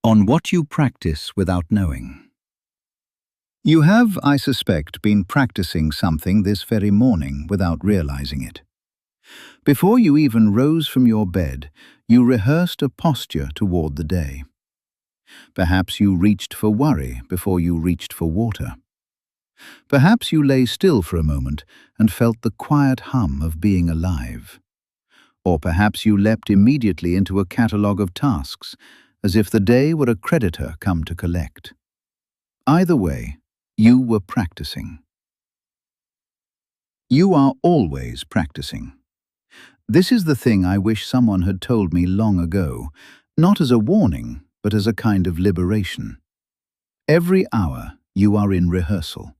On what you practice without knowing. You have, I suspect, been practicing something this very morning without realizing it. Before you even rose from your bed, you rehearsed a posture toward the day. Perhaps you reached for worry before you reached for water. Perhaps you lay still for a moment and felt the quiet hum of being alive. Or perhaps you leapt immediately into a catalogue of tasks, as if the day were a creditor come to collect. Either way, you were practicing. You are always practicing. This is the thing I wish someone had told me long ago, not as a warning, but as a kind of liberation. Every hour you are in rehearsal.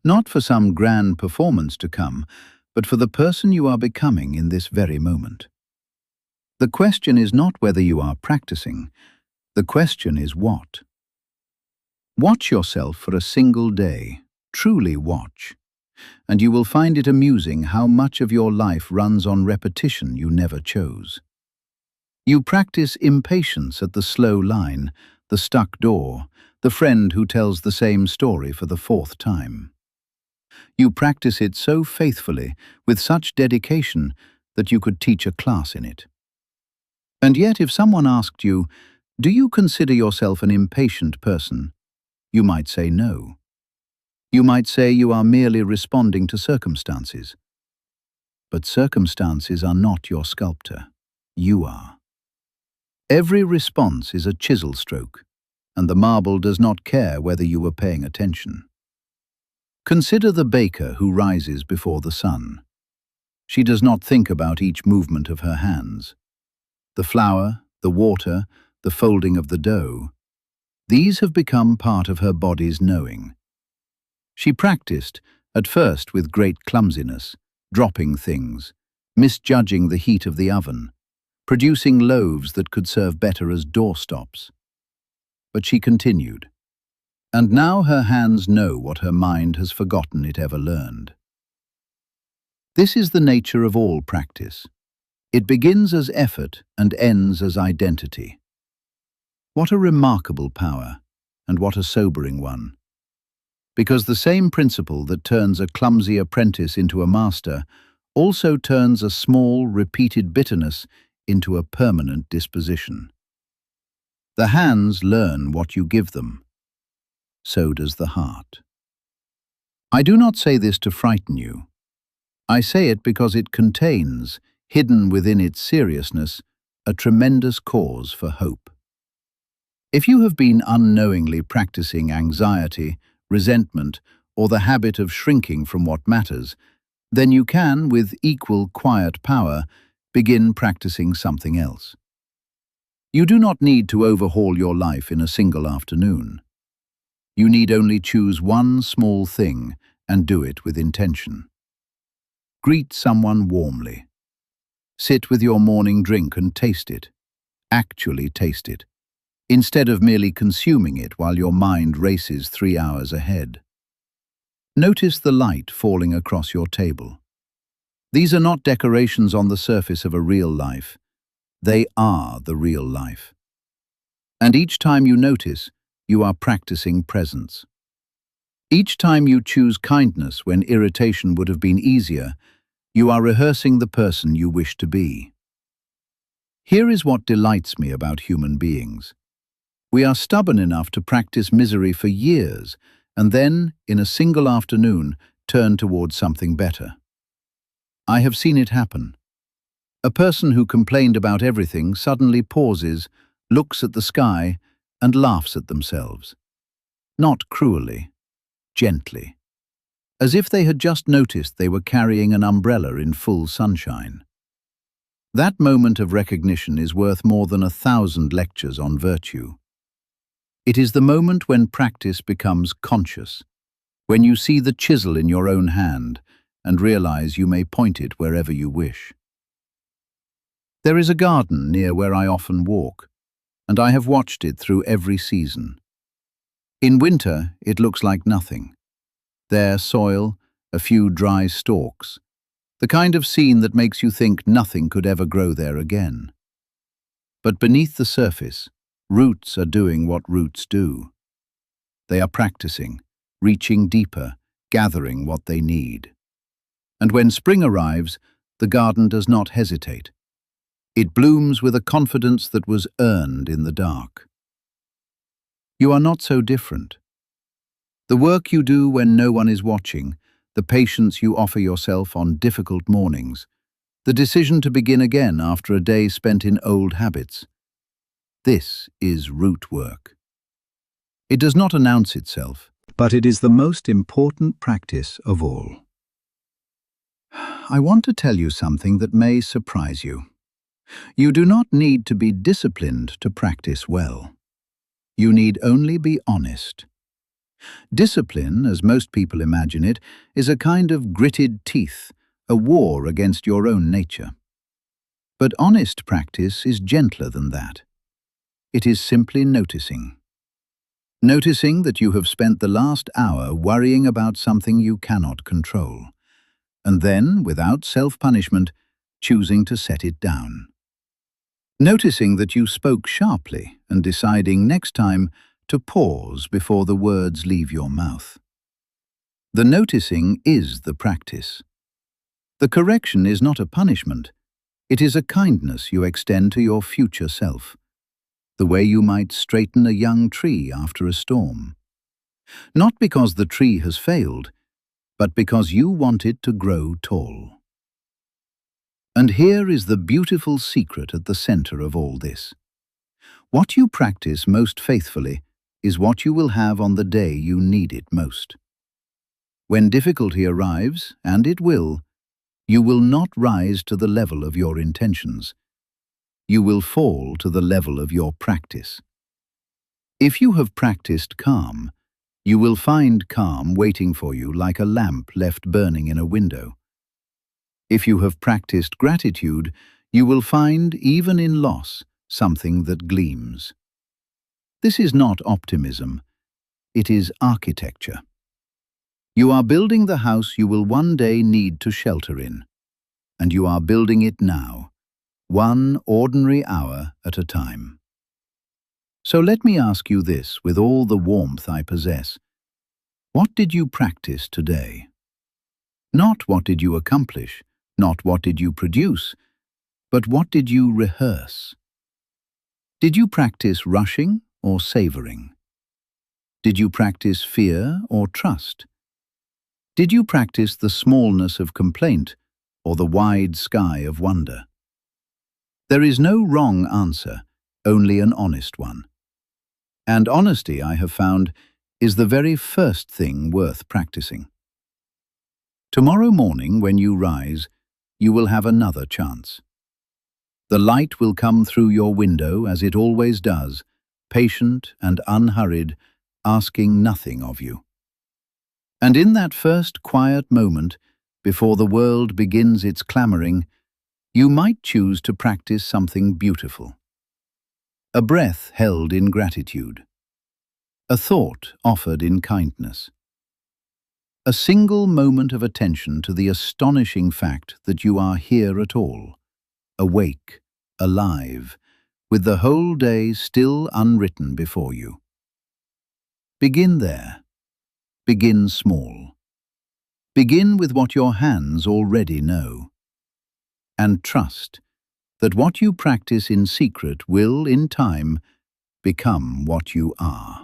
Not for some grand performance to come, but for the person you are becoming in this very moment. The question is not whether you are practicing. The question is what. Watch yourself for a single day, truly watch, and you will find it amusing how much of your life runs on repetition you never chose. You practice impatience at the slow line, the stuck door, the friend who tells the same story for the fourth time. You practice it so faithfully, with such dedication, that you could teach a class in it. And yet if someone asked you, "Do you consider yourself an impatient person?" you might say no. You might say you are merely responding to circumstances. But circumstances are not your sculptor. You are. Every response is a chisel stroke, and the marble does not care whether you were paying attention. Consider the baker who rises before the sun. She does not think about each movement of her hands. The flour, the water, the folding of the dough, these have become part of her body's knowing. She practiced, at first with great clumsiness, dropping things, misjudging the heat of the oven, producing loaves that could serve better as doorstops. But she continued, and now her hands know what her mind has forgotten it ever learned. This is the nature of all practice. It begins as effort and ends as identity. What a remarkable power, and what a sobering one. Because the same principle that turns a clumsy apprentice into a master also turns a small, repeated bitterness into a permanent disposition. The hands learn what you give them. So does the heart. I do not say this to frighten you. I say it because it contains, hidden within its seriousness, a tremendous cause for hope. If you have been unknowingly practicing anxiety, resentment, or the habit of shrinking from what matters, then you can, with equal quiet power, begin practicing something else. You do not need to overhaul your life in a single afternoon. You need only choose one small thing and do it with intention. Greet someone warmly. Sit with your morning drink and taste it. Actually taste it, instead of merely consuming it while your mind races 3 hours ahead. Notice the light falling across your table. These are not decorations on the surface of a real life. They are the real life. And each time you notice, you are practicing presence. Each time you choose kindness when irritation would have been easier, you are rehearsing the person you wish to be. Here is what delights me about human beings. We are stubborn enough to practice misery for years and then, in a single afternoon, turn towards something better. I have seen it happen. A person who complained about everything suddenly pauses, looks at the sky, and laughs at themselves. Not cruelly, gently, as if they had just noticed they were carrying an umbrella in full sunshine. That moment of recognition is worth more than 1,000 lectures on virtue. It is the moment when practice becomes conscious, when you see the chisel in your own hand and realize you may point it wherever you wish. There is a garden near where I often walk, and I have watched it through every season. In winter, it looks like nothing. There, soil, a few dry stalks, the kind of scene that makes you think nothing could ever grow there again. But beneath the surface, Roots are doing what roots do. They are practicing, reaching deeper, gathering what they need. And when spring arrives, the garden does not hesitate. It blooms with a confidence that was earned in the dark. You are not so different. The work you do when no one is watching, the patience you offer yourself on difficult mornings, the decision to begin again after a day spent in old habits. This is root work. It does not announce itself, but it is the most important practice of all. I want to tell you something that may surprise you. You do not need to be disciplined to practice well. You need only be honest. Discipline, as most people imagine it, is a kind of gritted teeth, a war against your own nature. But honest practice is gentler than that. It is simply noticing. Noticing that you have spent the last hour worrying about something you cannot control, and then, without self-punishment, choosing to set it down. Noticing that you spoke sharply and deciding next time to pause before the words leave your mouth. The noticing is the practice. The correction is not a punishment. It is a kindness you extend to your future self, the way you might straighten a young tree after a storm. Not because the tree has failed, but because you want it to grow tall. And here is the beautiful secret at the center of all this. What you practice most faithfully is what you will have on the day you need it most. When difficulty arrives, and it will, you will not rise to the level of your intentions. You will fall to the level of your practice. If you have practiced calm, you will find calm waiting for you like a lamp left burning in a window. If you have practiced gratitude, you will find, even in loss, something that gleams. This is not optimism. It is architecture. You are building the house you will one day need to shelter in, and you are building it now, one ordinary hour at a time. So let me ask you this with all the warmth I possess. What did you practice today? Not what did you accomplish, not what did you produce, but what did you rehearse? Did you practice rushing or savoring? Did you practice fear or trust? Did you practice the smallness of complaint or the wide sky of wonder? There is no wrong answer, only an honest one. And honesty, I have found, is the very first thing worth practicing. Tomorrow morning, when you rise, you will have another chance. The light will come through your window as it always does, patient and unhurried, asking nothing of you. And in that first quiet moment, before the world begins its clamoring, you might choose to practice something beautiful. A breath held in gratitude. A thought offered in kindness. A single moment of attention to the astonishing fact that you are here at all, awake, alive, with the whole day still unwritten before you. Begin there. Begin small. Begin with what your hands already know. And trust that what you practice in secret will, in time, become what you are.